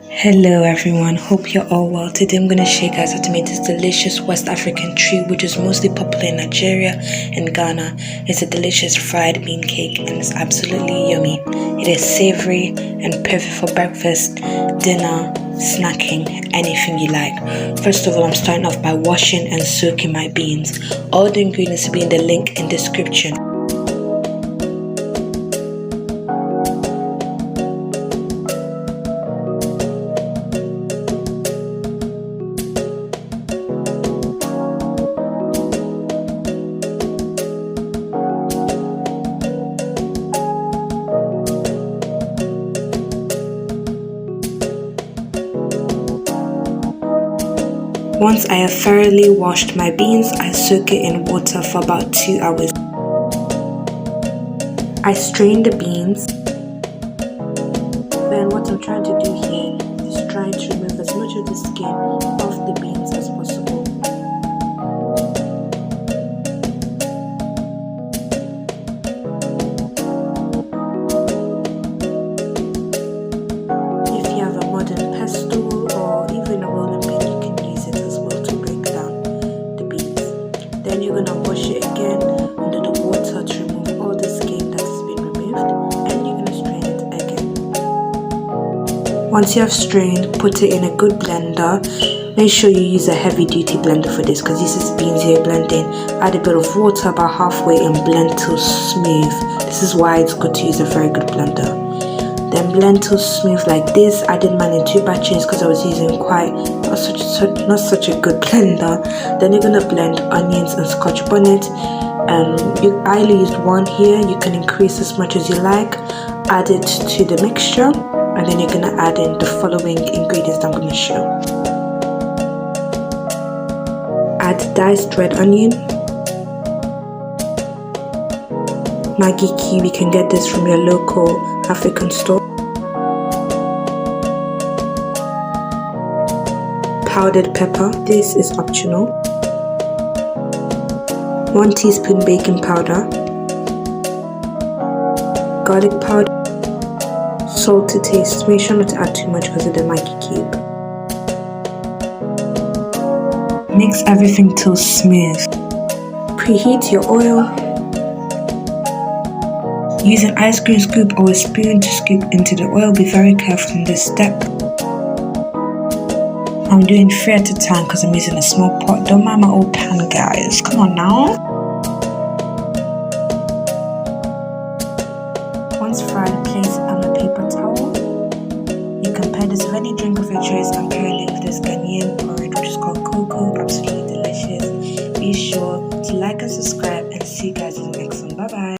Hello everyone, hope you're all well. Today I'm going to show you guys how to make this delicious West African treat which is mostly popular in Nigeria and Ghana. It's a delicious fried bean cake and it's absolutely yummy. It is savory and perfect for breakfast, dinner, snacking, anything you like. First of all, I'm starting off by washing and soaking my beans. All the ingredients will be in the link in the description. Once I have thoroughly washed my beans, I soak it in water for about 2 hours. I strain the beans. Then what I'm trying to do here is trying to remove as much of the skin off the beans as possible. If you have a modern pestle or even a rolling pin, you can use it as well to break down the beans. Then you're gonna wash it again under the water to remove all the skin that has been removed, and you're gonna strain it again. Once you have strained, put it in a good blender. Make sure you use a heavy duty blender for this because this is beans you're blending. Add a bit of water about halfway and blend till smooth. This is why it's good to use a very good blender. Then blend till smooth like this. I did mine in 2 batches because I was using not such a good blender. Then you're gonna blend onions and Scotch bonnet. I only used 1 here. You can increase as much as you like. Add it to the mixture, and then you're gonna add in the following ingredients I'm gonna show. Add diced red onion, Maggi cube. You can get this from your local African store. Powdered pepper, this is optional. 1 teaspoon baking powder, garlic powder, salt to taste. Make sure not to add too much because of the Maggi cube. Mix everything till smooth. Preheat your oil. Use an ice cream scoop or a spoon to scoop into the oil. Be very careful in this step. I'm doing 3 at a time because I'm using a small pot. Don't mind my old pan, guys. Come on now. Once fried, place it on a paper towel. You can pair this with any drink of your choice. I'm pairing it with this Ghanaian porridge which is called Koose. Absolutely delicious. Be sure to like and subscribe and see you guys in the next one. Bye bye.